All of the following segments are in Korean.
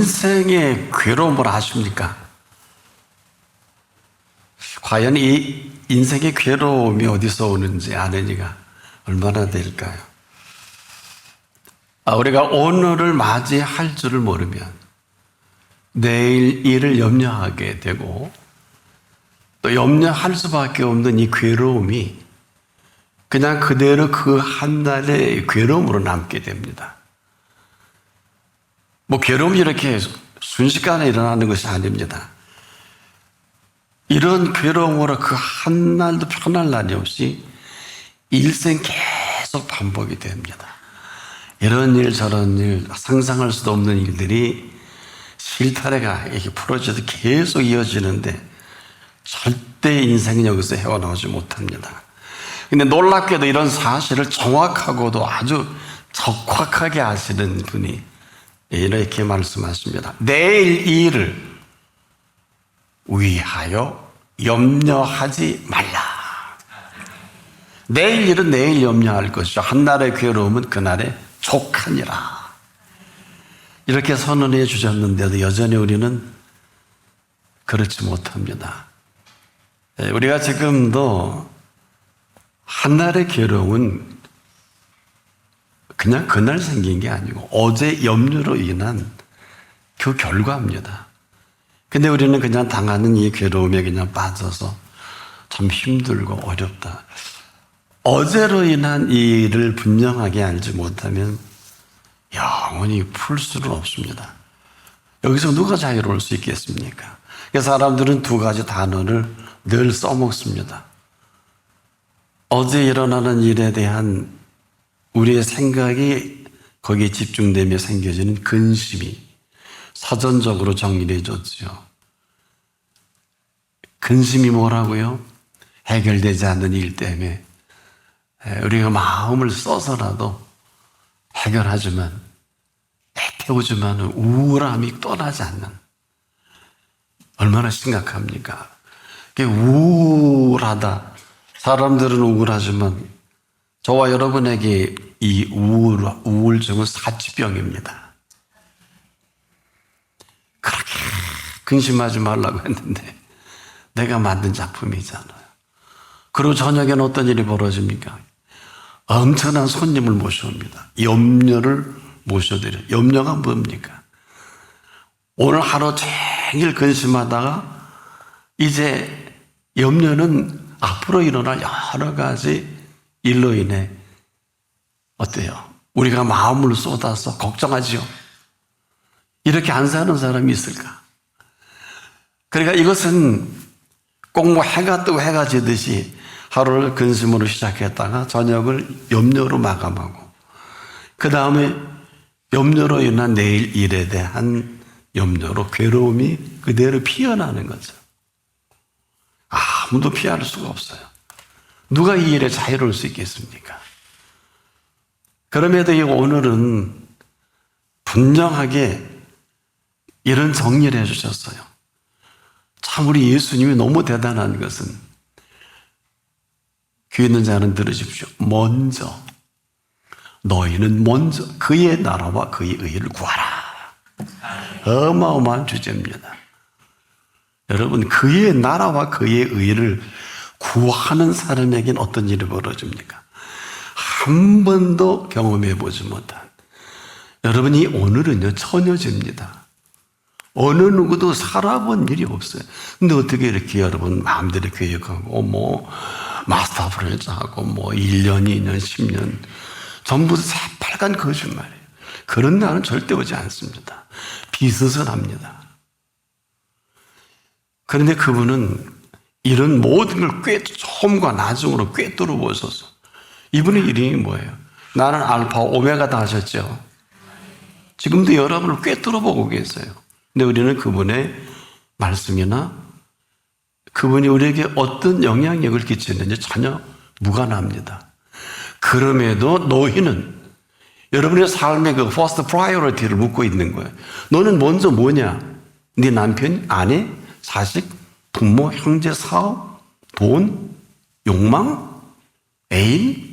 인생의 괴로움을 아십니까? 과연 이 인생의 괴로움이 어디서 오는지 아는 이가 얼마나 될까요? 우리가 오늘을 맞이할 줄을 모르면 내일 일을 염려하게 되고 또 염려할 수밖에 없는 이 괴로움이 그냥 그대로 그 한 날의 괴로움으로 남게 됩니다. 괴로움이 이렇게 순식간에 일어나는 것이 아닙니다. 이런 괴로움으로 그 한 날도 편할 날이 없이 일생 계속 반복이 됩니다. 이런 일 저런 일 상상할 수도 없는 일들이 실타래가 이렇게 풀어져도 계속 이어지는데 절대 인생은 여기서 헤어나오지 못합니다. 근데 놀랍게도 이런 사실을 정확하고도 아주 적확하게 아시는 분이 이렇게 말씀하십니다. 내일 일을 위하여 염려하지 말라. 내일 일은 내일 염려할 것이요 한날의 괴로움은 그날의 족하니라. 이렇게 선언해 주셨는데도 여전히 우리는 그렇지 못합니다. 우리가 지금도 한날의 괴로움은 그냥 그날 생긴 게 아니고 어제 염려로 인한 그 결과입니다. 근데 우리는 그냥 당하는 이 괴로움에 그냥 빠져서 참 힘들고 어렵다. 어제로 인한 이 일을 분명하게 알지 못하면 영원히 풀 수는 없습니다. 여기서 누가 자유로울 수 있겠습니까? 그래서 사람들은 두 가지 단어를 늘 써먹습니다. 어제 일어나는 일에 대한 우리의 생각이 거기에 집중되며 생겨지는 근심이 사전적으로 정리해 줬죠. 근심이 뭐라고요? 해결되지 않는 일 때문에 우리가 마음을 써서라도 해결하지만 애태우지만 우울함이 떠나지 않는, 얼마나 심각합니까? 우울하다. 사람들은 우울하지만 저와 여러분에게 이 우울증은 사치병입니다. 그렇게 근심하지 말라고 했는데 내가 만든 작품이잖아요. 그리고 저녁에는 어떤 일이 벌어집니까? 엄청난 손님을 모셔옵니다. 염려를 모셔드려요. 염려가 뭡니까? 오늘 하루 종일 근심하다가 이제 염려는 앞으로 일어날 여러 가지 일로 인해 어때요? 우리가 마음을 쏟아서 걱정하지요. 이렇게 안 사는 사람이 있을까? 그러니까 이것은 꼭 해가 뜨고 해가 지듯이 하루를 근심으로 시작했다가 저녁을 염려로 마감하고 그 다음에 염려로 인한 내일 일에 대한 염려로 괴로움이 그대로 피어나는 거죠. 아무도 피할 수가 없어요. 누가 이 일에 자유로울 수 있겠습니까? 그럼에도 오늘은 분명하게 이런 정리를 해주셨어요. 참 우리 예수님이 너무 대단한 것은, 귀 있는 자는 들으십시오. 너희는 먼저 그의 나라와 그의 의를 구하라. 어마어마한 주제입니다. 여러분, 그의 나라와 그의 의를 구하는 사람에겐 어떤 일이 벌어집니까? 한 번도 경험해 보지 못한, 여러분이 오늘은요 처녀제입니다. 어느 누구도 살아본 일이 없어요. 근데 어떻게 이렇게 여러분 마음대로 계획하고 마스터 플랜 짜고 1년, 2년, 10년 전부 새빨간 거짓말이에요. 그런 날은 절대 오지 않습니다. 비스선합니다. 그런데 그분은 이런 모든 걸 처음과 나중으로 꿰뚫어 보셔서, 이분의 이름이 뭐예요? 나는 알파 오메가다 하셨죠. 지금도 여러분을 꿰뚫어 보고 계세요. 근데 우리는 그분의 말씀이나 그분이 우리에게 어떤 영향력을 끼치는지 전혀 무관합니다. 그럼에도 너희는 여러분의 삶의 그 first priority를 묻고 있는 거예요. 너는 먼저 뭐냐? 네 남편, 아내, 자식, 부모, 형제, 사업, 돈, 욕망, 애인?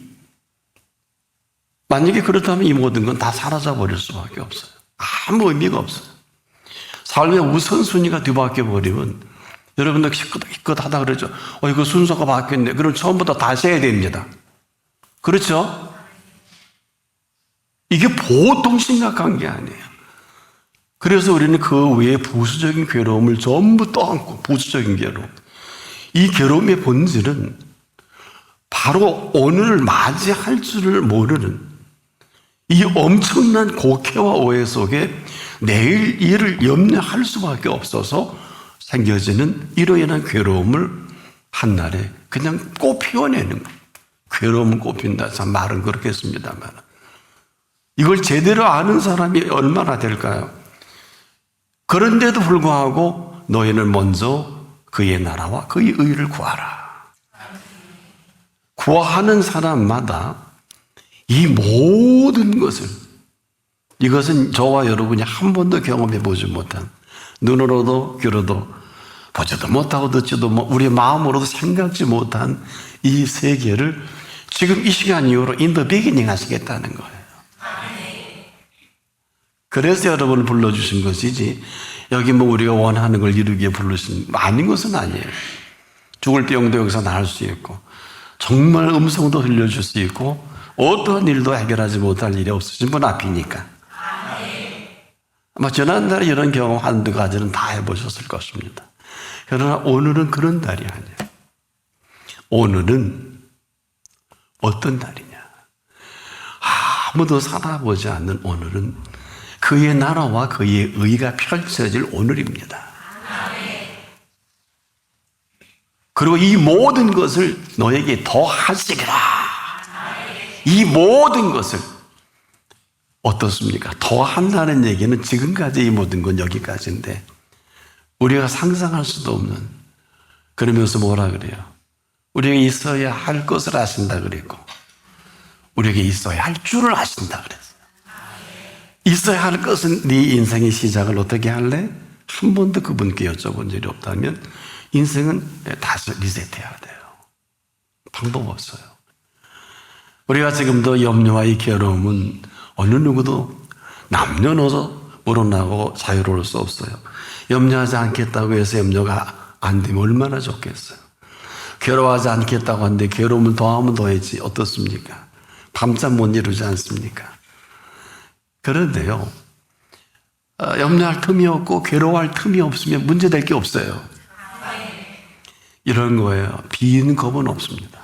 만약에 그렇다면 이 모든 건 다 사라져 버릴 수밖에 없어요. 아무 의미가 없어요. 삶의 우선순위가 뒤바뀌어 버리면 여러분들 기껏 하다 그러죠. 이거 순서가 바뀌었네. 그럼 처음부터 다시 해야 됩니다. 그렇죠? 이게 보통 심각한 게 아니에요. 그래서 우리는 그 외에 부수적인 괴로움을 전부 떠안고, 부수적인 괴로움. 이 괴로움의 본질은 바로 오늘을 맞이할 줄을 모르는 이 엄청난 곡해와 오해 속에 내일 일을 염려할 수밖에 없어서 생겨지는 이로 인한 괴로움을 한날에 그냥 꽃 피워내는 거예요. 괴로움은 꽃핀다. 참 말은 그렇겠습니다만 이걸 제대로 아는 사람이 얼마나 될까요? 그런데도 불구하고 너희는 먼저 그의 나라와 그의 의를 구하라. 구하는 사람마다 이 모든 것을, 이것은 저와 여러분이 한 번도 경험해 보지 못한, 눈으로도 귀로도 보지도 못하고 듣지도 우리 마음으로도 생각지 못한 이 세계를 지금 이 시간 이후로 in the beginning 하시겠다는 거예요. 그래서 여러분을 불러주신 것이지 여기 우리가 원하는 걸 이루기에 부르신 아닌 것은 아니에요. 죽을 병도 여기서 나을 수 있고 정말 음성도 흘려줄 수 있고 어떠한 일도 해결하지 못할 일이 없으신 분 앞이니까. 아마 지난달에 이런 경험 한두 가지는 다 해보셨을 것입니다. 그러나 오늘은 그런 날이 아니에요. 오늘은 어떤 날이냐? 아무도 살아보지 않는 오늘은 그의 나라와 그의 의가 펼쳐질 오늘입니다. 그리고 이 모든 것을 너에게 더하시리라. 이 모든 것을 어떻습니까? 더한다는 얘기는 지금까지 이 모든 건 여기까지인데 우리가 상상할 수도 없는, 그러면서 뭐라 그래요? 우리에게 있어야 할 것을 아신다 그랬고 우리에게 있어야 할 줄을 아신다 그랬어요. 있어야 할 것은 네 인생의 시작을 어떻게 할래? 한 번도 그분께 여쭤본 적이 없다면 인생은 다시 리셋해야 돼요. 방법 없어요. 우리가 지금도 염려와 이 괴로움은 어느 누구도 남녀노소 물어나고 자유로울 수 없어요. 염려하지 않겠다고 해서 염려가 안 되면 얼마나 좋겠어요. 괴로워하지 않겠다고 하는데 괴로움을 더하면 더했지 어떻습니까? 밤잠 못 이루지 않습니까? 그런데요, 염려할 틈이 없고 괴로워할 틈이 없으면 문제될 게 없어요. 이런 거예요. 빈 컵은 없습니다.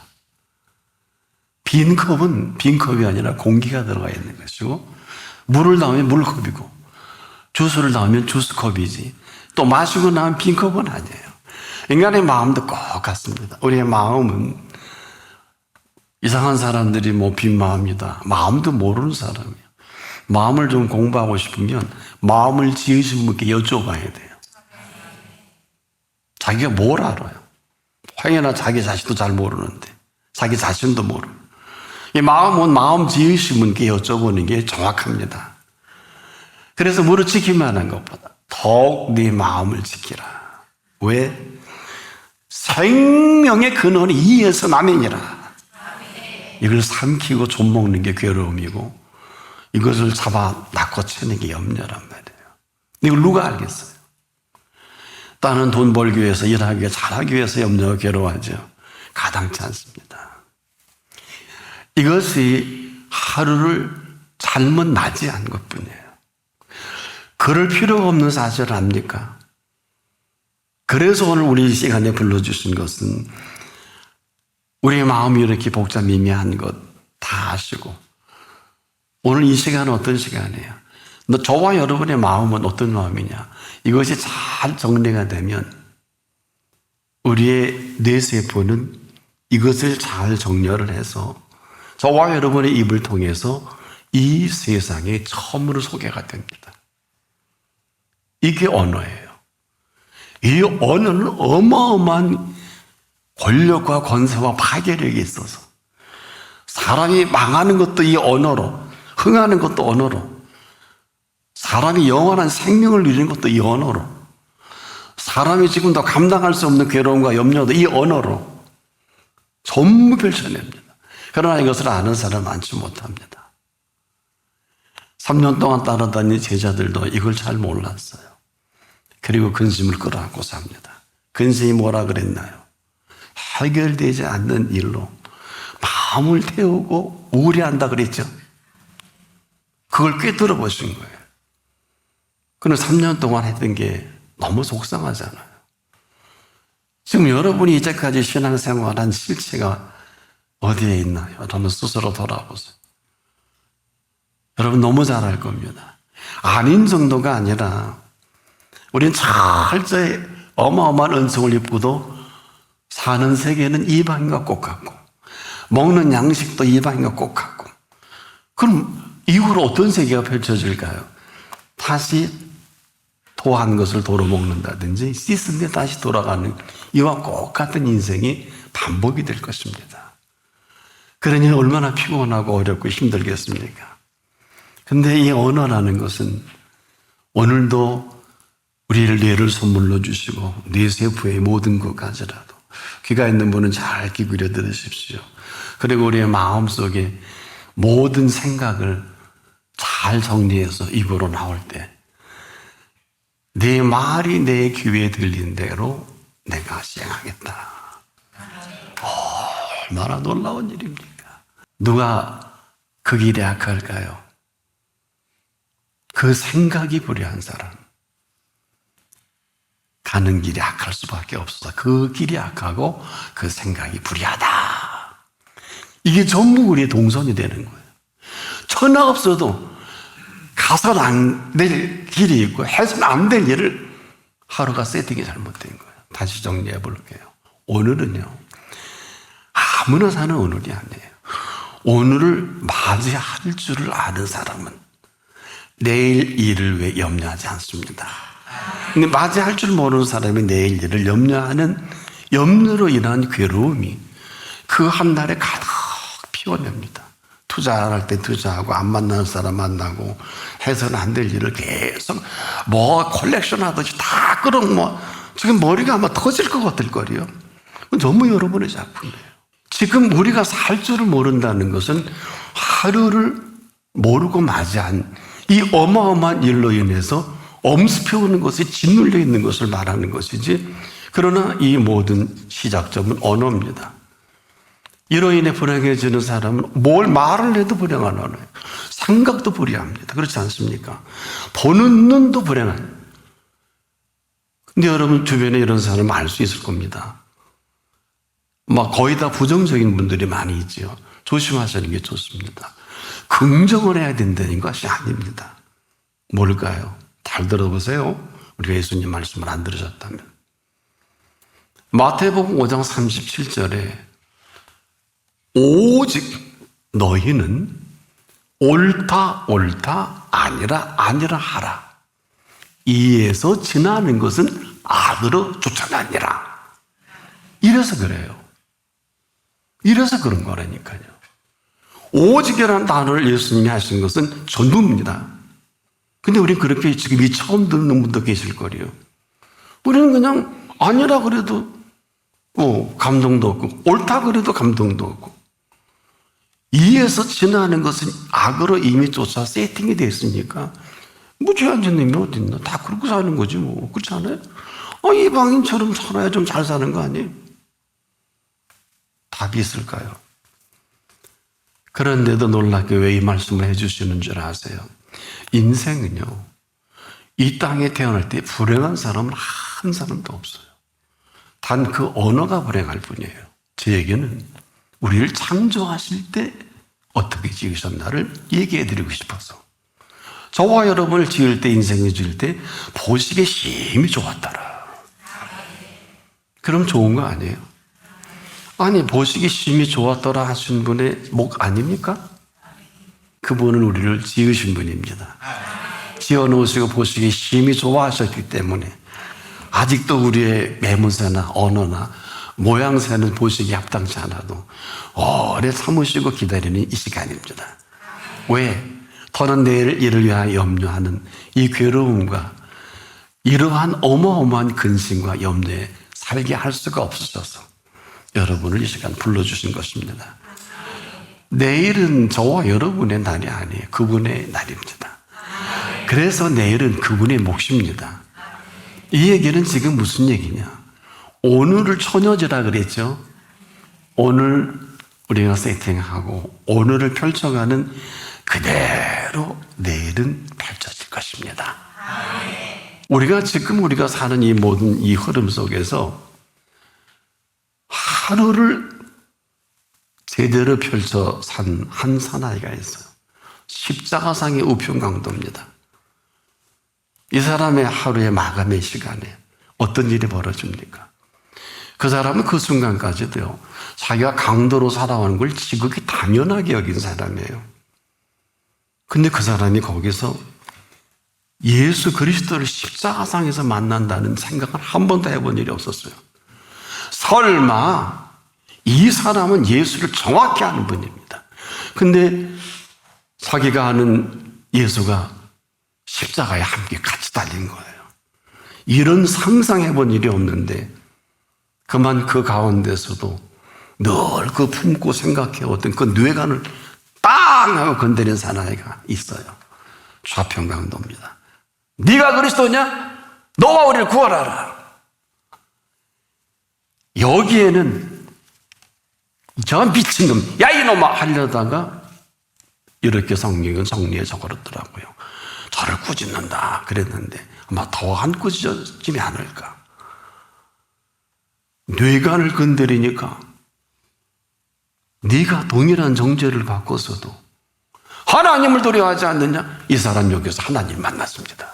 빈 컵은 빈 컵이 아니라 공기가 들어가 있는 것이고 물을 넣으면 물컵이고 주스를 넣으면 주스컵이지 또 마시고 나면 빈 컵은 아니에요. 인간의 마음도 똑같습니다. 우리의 마음은 이상한 사람들이 빈 마음이다. 마음도 모르는 사람이에요. 마음을 좀 공부하고 싶으면 마음을 지으신 분께 여쭤봐야 돼요. 자기가 뭘 알아요? 황해나 자기 자신도 잘 모르는데 자기 자신도 모르는 이 마음은 마음 지으신 분께 여쭤보는 게 정확합니다. 그래서 무릇 지키만 한 것보다 더욱 네 마음을 지키라. 왜? 생명의 근원이 이에서 나면이라. 이걸 삼키고 좀먹는 게 괴로움이고 이것을 잡아 낚아채는 게 염려란 말이에요. 이걸 누가 알겠어요? 나는 돈 벌기 위해서 일하기 위해서 잘하기 위해서 염려하고 괴로워하죠. 가당치 않습니다. 이것이 하루를 잘못 맞이한 것뿐이에요. 그럴 필요가 없는 사실을 압니까? 그래서 오늘 우리 이 시간에 불러주신 것은 우리의 마음이 이렇게 복잡미미한 것 다 아시고 오늘 이 시간은 어떤 시간이에요? 저와 여러분의 마음은 어떤 마음이냐? 이것이 잘 정리가 되면 우리의 뇌세포는 이것을 잘 정렬을 해서 저와 여러분의 입을 통해서 이 세상에 처음으로 소개가 됩니다. 이게 언어예요. 이 언어는 어마어마한 권력과 권세와 파괴력이 있어서 사람이 망하는 것도 이 언어로, 흥하는 것도 언어로, 사람이 영원한 생명을 누리는 것도 이 언어로, 사람이 지금도 감당할 수 없는 괴로움과 염려도 이 언어로 전부 펼쳐냅니다. 그러나 이것을 아는 사람은 많지 못합니다. 3년 동안 따라다닌 제자들도 이걸 잘 몰랐어요. 그리고 근심을 끌어안고 삽니다. 근심이 뭐라 그랬나요? 해결되지 않는 일로 마음을 태우고 우울해한다 그랬죠. 그걸 꿰뚫어 보신 거예요. 그는 3년 동안 했던 게 너무 속상하잖아요. 지금 여러분이 이제까지 신앙생활한 실체가 어디에 있나요? 여러분 스스로 돌아보세요. 여러분 너무 잘 알 겁니다. 아닌 정도가 아니라 우리는 철저히 어마어마한 은총을 입고도 사는 세계는 이방인과 꼭 같고 먹는 양식도 이방인과 꼭 같고, 그럼 이후로 어떤 세계가 펼쳐질까요? 다시 토한 것을 도로 먹는다든지 씻은 데 다시 돌아가는 이와 똑같은 인생이 반복이 될 것입니다. 그러니 얼마나 피곤하고 어렵고 힘들겠습니까? 근데 이 언어라는 것은 오늘도 우리를 뇌를 선물로 주시고 뇌 세포의 모든 것까지라도 귀가 있는 분은 잘 기울여 들으십시오. 그리고 우리의 마음속에 모든 생각을 잘 정리해서 입으로 나올 때 내 말이 내 귀에 들린 대로 내가 시행하겠다. 얼마나 놀라운 일입니까? 누가 그 길에 악할까요? 그 생각이 불의한 사람. 가는 길이 악할 수밖에 없어서 그 길이 악하고 그 생각이 불의하다. 이게 전부 우리의 동선이 되는 거예요. 천하 없어도 가서는 안 될 길이 있고 해서는 안 될 일을 하루가 세팅이 잘못된 거예요. 다시 정리해 볼게요. 오늘은요, 아무나 사는 오늘이 아니에요. 오늘을 맞이할 줄을 아는 사람은 내일 일을 왜 염려하지 않습니다. 근데 맞이할 줄 모르는 사람이 내일 일을 염려하는 염려로 인한 괴로움이 그 한 달에 가득 피워냅니다. 투자할 때 투자하고 안 만나는 사람 만나고 해서는 안 될 일을 계속 뭐 컬렉션 하듯이 다 끌어 지금 머리가 아마 터질 것 같을 거예요. 너무 여러분의 작품이에요. 지금 우리가 살 줄을 모른다는 것은 하루를 모르고 맞이한 이 어마어마한 일로 인해서 엄습해오는 것이 짓눌려 있는 것을 말하는 것이지, 그러나 이 모든 시작점은 언어입니다. 이로 인해 불행해지는 사람은 뭘 말을 해도 불행한 언어예요. 생각도 불의합니다. 그렇지 않습니까? 보는 눈도 불행한. 근데 여러분 주변에 이런 사람 알 수 있을 겁니다. 막 거의 다 부정적인 분들이 많이 있죠. 조심하시는 게 좋습니다. 긍정을 해야 된다는 것이 아닙니다. 뭘까요? 잘 들어보세요. 우리가 예수님 말씀을 안 들으셨다면. 마태복음 5장 37절에 오직 너희는 옳다 옳다 아니라 아니라 하라. 이에서 지나는 것은 악으로 쫓아다니라. 이래서 그래요. 이래서 그런 거라니까요. 오직이라는 단어를 예수님이 하신 것은 전부입니다. 근데 우리는 그렇게 지금 이 처음 듣는 분도 계실 거예요. 우리는 그냥 아니라 그래도 감동도 없고 옳다 그래도 감동도 없고, 이에서 지나는 것은 악으로 이미 쫓아 세팅이 되어 있으니까 뭐 죄 안 짓는 놈이 어디 있나, 다 그렇게 사는 거지 뭐. 그렇지 않아요? 이방인처럼 살아야 좀 잘 사는 거 아니에요? 답이 있을까요? 그런데도 놀랍게 왜 이 말씀을 해주시는 줄 아세요? 인생은요, 이 땅에 태어날 때 불행한 사람은 한 사람도 없어요. 단 그 언어가 불행할 뿐이에요. 제 얘기는 우리를 창조하실 때 어떻게 지으셨나를 얘기해 드리고 싶어서. 저와 여러분을 지을 때, 인생을 지을 때 보시기에 심히 좋았더라. 그럼 좋은 거 아니에요? 아니, 보시기 심히 좋았더라 하신 분의 목 아닙니까? 그분은 우리를 지으신 분입니다. 지어놓으시고 보시기 심히 좋아하셨기 때문에 아직도 우리의 매무새나 언어나 모양새는 보시기 합당치 않아도 오래 참으시고 기다리는 이 시간입니다. 왜? 더는 내일 일을 위하여 염려하는 이 괴로움과 이러한 어마어마한 근심과 염려에 살게 할 수가 없으셔서 여러분을 이 시간 불러주신 것입니다. 내일은 저와 여러분의 날이 아니에요. 그분의 날입니다. 그래서 내일은 그분의 몫입니다. 이 얘기는 지금 무슨 얘기냐? 오늘을 처녀지라 그랬죠. 오늘 우리가 세팅하고 오늘을 펼쳐가는 그대로 내일은 펼쳐질 것입니다. 우리가 사는 이 모든 이 흐름 속에서 하루를 제대로 펼쳐 산 한 사나이가 있어요. 십자가상의 우편강도입니다. 이 사람의 하루의 마감의 시간에 어떤 일이 벌어집니까? 그 사람은 그 순간까지도요, 자기가 강도로 살아오는 걸 지극히 당연하게 여긴 사람이에요. 근데 그 사람이 거기서 예수 그리스도를 십자가상에서 만난다는 생각을 한 번도 해본 일이 없었어요. 설마 이 사람은 예수를 정확히 아는 분입니다. 근데 자기가 아는 예수가 십자가에 함께 같이 달린 거예요. 이런 상상해 본 일이 없는데 그만 그 가운데서도 늘 그 품고 생각해오던 그 뇌관을 땅 하고 건드린 사나이가 있어요. 좌편강도입니다. 네가 그리스도냐? 너가 우리를 구원하라. 여기에는 저 미친놈, 야 이놈아 하려다가 이렇게 성경은 정리해 적어놨더라고요. 저를 꾸짖는다 그랬는데 아마 더한 꾸짖음이 않을까. 뇌관을 건드리니까 네가 동일한 정죄를 받고서도 하나님을 두려워하지 않느냐? 이 사람 여기서 하나님 만났습니다.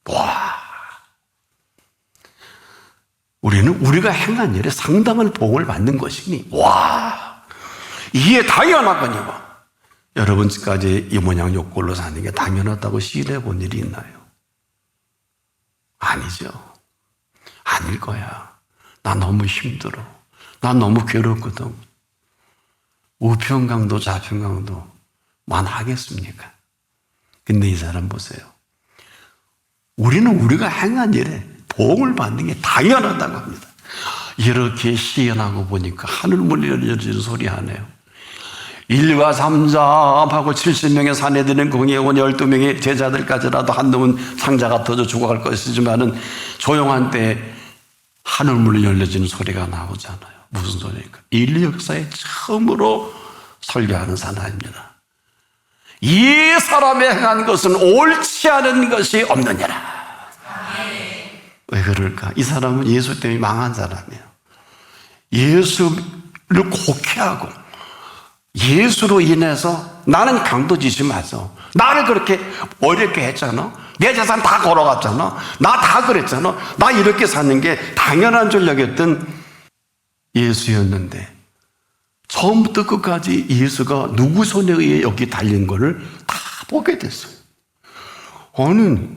와, 우리는 우리가 행한 일에 상당한 복을 받는 것이니 와, 이게 당연하거니와. 여러분 지금까지 이 모양 욕골로 사는 게 당연하다고 시인해 본 일이 있나요? 아니죠. 아닐 거야. 나 너무 힘들어. 나 너무 괴롭거든. 우편강도 좌편강도 만하겠습니까? 근데 이 사람 보세요. 우리는 우리가 행한 일에 복을 받는 게 당연하다고 합니다. 이렇게 시연하고 보니까 하늘문이 열려지는 소리 하네요. 1과 3잡하고 70명의 사내들은 공에 온 12명의 제자들까지라도 한 놈은 상자가 터져 죽어갈 것이지만은 조용한 때에 하늘문이 열려지는 소리가 나오잖아요. 무슨 소리입니까? 인류 역사에 처음으로 설교하는 사나이입니다. 이 사람의 행한 것은 옳지 않은 것이 없느니라. 왜 그럴까? 이 사람은 예수 때문에 망한 사람이에요. 예수를 곡해하고 예수로 인해서 나는 강도짓이 맞아. 나를 그렇게 어렵게 했잖아. 내 재산 다 걸어갔잖아. 나 다 그랬잖아. 나 이렇게 사는 게 당연한 줄 여겼던 예수였는데 처음부터 끝까지 예수가 누구 손에 의해 여기 달린 거를 다 보게 됐어요.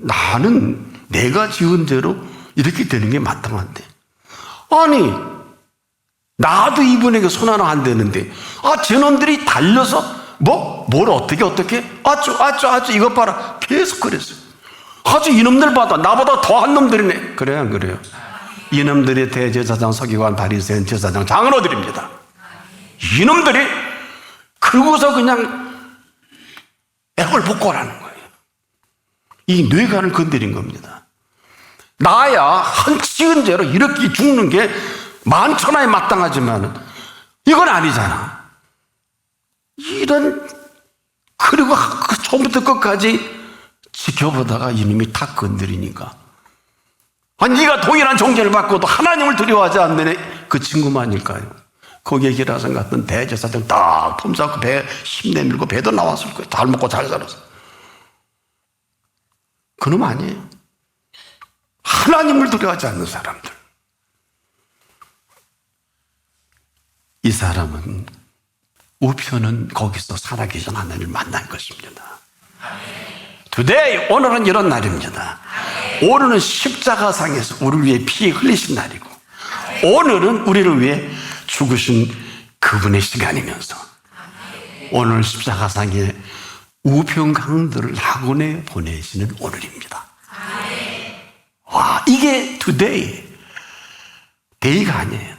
나는 내가 지은 대로 이렇게 되는 게 마땅한데 아니 나도 이분에게 손 하나 안 대는데 저놈들이 달려서 뭘 어떻게 아쭈 이것 봐라 계속 그랬어요. 아주 이놈들 봐도 나보다 더한 놈들이네. 그래요 안 그래요? 이놈들이 대제사장 서기관 바리새인 제사장 장로들입니다. 이놈들이 그러고서 그냥 액을 복구하라는 거예요. 이 뇌관을 건드린 겁니다. 나야 한 치은 죄로 이렇게 죽는 게 만천하에 마땅하지만 이건 아니잖아. 그리고 그 처음부터 끝까지 지켜보다가 이놈이 탁 건드리니까 네가 동일한 정죄를 받고도 하나님을 두려워하지 않는 그 친구만일까요? 거기에 기라성 같은 대제사장 딱 폼잡고 배 힘내밀고 배도 나왔을 거예요. 잘 먹고 잘 살아서. 그놈 아니에요. 하나님을 두려워하지 않는 사람들. 이 사람은 우편은 거기서 살아계신 하나님을 만난 것입니다. Today, 오늘은 이런 날입니다. 오늘은 십자가상에서 우리를 위해 피 흘리신 날이고 오늘은 우리를 위해 죽으신 그분의 시간이면서 오늘 십자가상에 우편강도를 학원에 보내시는 오늘입니다. 와, 이게 today, day가 아니에요.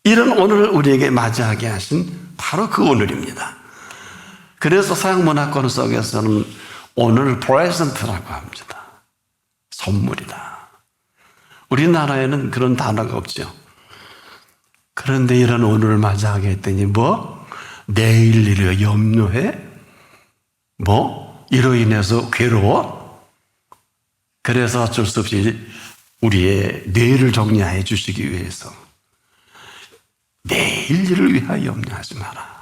이런 오늘을 우리에게 맞이하게 하신 바로 그 오늘입니다. 그래서 서양문화권 속에서는 오늘을 present라고 합니다. 선물이다. 우리나라에는 그런 단어가 없죠. 그런데 이런 오늘을 맞이하게 했더니 내일 일을 염려해? 이로 인해서 괴로워? 그래서 어쩔 수 없이 우리의 뇌를 정리해 주시기 위해서 내일 일을 위하여 염려하지 마라.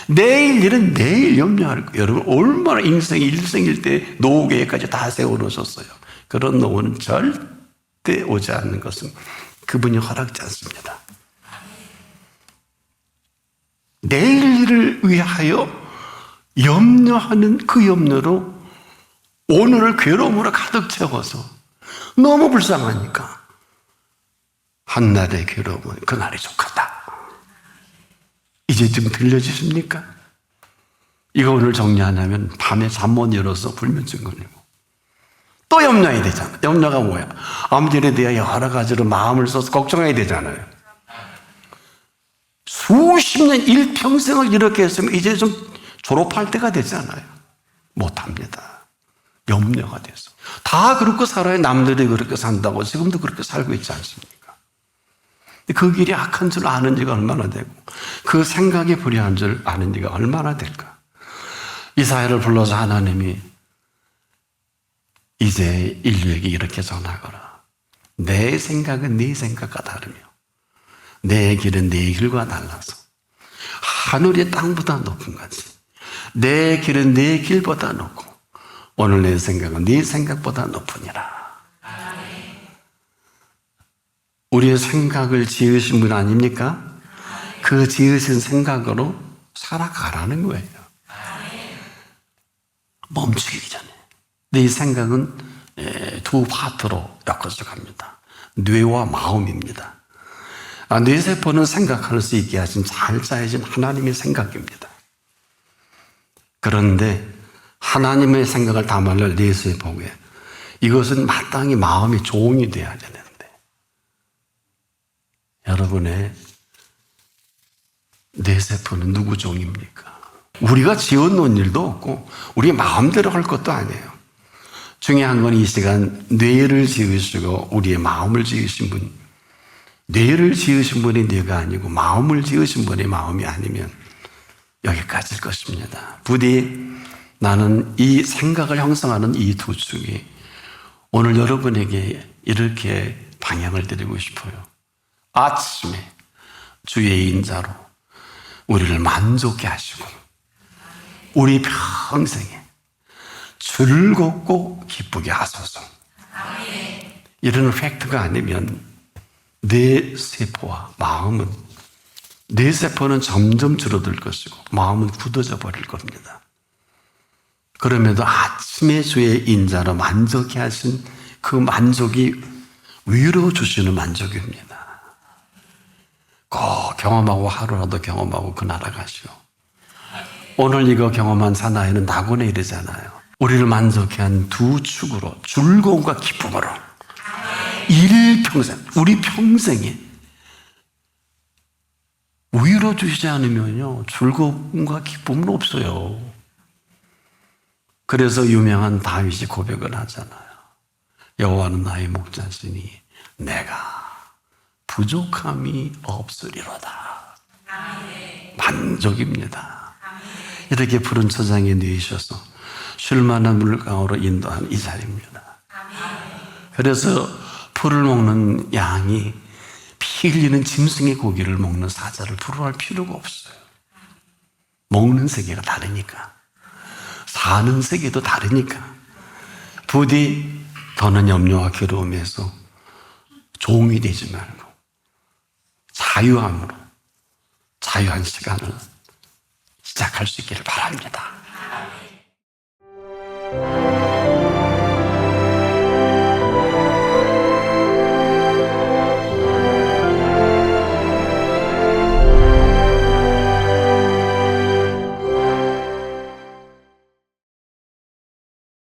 내일 일은 내일 염려할 거예요. 여러분 얼마나 인생이 일생일 때 노후 계획까지 다 세워놓으셨어요. 그런 노후는 절대 오지 않는 것은 그분이 허락지 않습니다. 내일 일을 위하여 염려하는 그 염려로 오늘을 괴로움으로 가득 채워서 너무 불쌍하니까 한날의 괴로움은 그날이 속하다. 이제 좀 들려지십니까? 이거 오늘 정리하냐면 밤에 잠 못 일어서 불면증 걸리고 또 염려해야 되잖아. 염려가 뭐야? 아무들에 대해 여러 가지로 마음을 써서 걱정해야 되잖아요. 수십 년 일평생을 이렇게 했으면 이제 좀 졸업할 때가 되잖아요. 못합니다. 염려가 돼서. 다 그렇게 살아요. 남들이 그렇게 산다고 지금도 그렇게 살고 있지 않습니까? 그 길이 악한 줄 아는 지가 얼마나 되고 그 생각이 불의한 줄 아는 지가 얼마나 될까? 이사야를 불러서 하나님이 이제 인류에게 이렇게 전하거라. 내 생각은 네 생각과 다르며 내 길은 네 길과 달라서 하늘이 땅보다 높은 거지. 내 길은 네 길보다 높고 오늘 내 생각은 네 생각보다 높으니라. 우리의 생각을 지으신 분 아닙니까? 그 지으신 생각으로 살아가라는 거예요. 멈추기 전에. 이 생각은 두 파트로 엮어서 갑니다. 뇌와 마음입니다. 뇌세포는 생각할 수 있게 하신 잘 짜여진 하나님의 생각입니다. 그런데 하나님의 생각을 담아낼 뇌세포에 이것은 마땅히 마음의 종이 되어야 되는데 여러분의 뇌세포는 누구 종입니까? 우리가 지어놓은 일도 없고 우리 마음대로 할 것도 아니에요. 중요한 건 이 시간 뇌를 지으시고 우리의 마음을 지으신 분, 뇌를 지으신 분이 뇌가 아니고 마음을 지으신 분이 마음이 아니면 여기까지일 것입니다. 부디 나는 이 생각을 형성하는 이 두 축이 오늘 여러분에게 이렇게 방향을 드리고 싶어요. 아침에 주의 인자로 우리를 만족케 하시고 우리 평생에 즐겁고 기쁘게 하소서. 이런 팩트가 아니면 내 세포와 마음은 내 세포는 점점 줄어들 것이고 마음은 굳어져 버릴 겁니다. 그럼에도 아침에 주의 인자로 만족케 하신 그 만족이 위로 주시는 만족입니다. 꼭 경험하고 하루라도 경험하고 그 나라 가시오. 오늘 이거 경험한 사나이는 낙원에 이르잖아요. 우리를 만족해 한 두 축으로 즐거움과 기쁨으로 일평생 우리 평생에 위로 주시지 않으면요 즐거움과 기쁨은 없어요. 그래서 유명한 다윗이 고백을 하잖아요. 여호와는 나의 목자시니 내가 부족함이 없으리로다. 만족입니다. 이렇게 푸른 초장에 누이셔서 쉴만한 물강으로 인도한 이 자리입니다. 그래서 풀을 먹는 양이 피 흘리는 짐승의 고기를 먹는 사자를 부러워할 필요가 없어요. 먹는 세계가 다르니까, 사는 세계도 다르니까 부디 더는 염려와 괴로움에서 종이 되지 말고 자유함으로 자유한 시간을 시작할 수 있기를 바랍니다.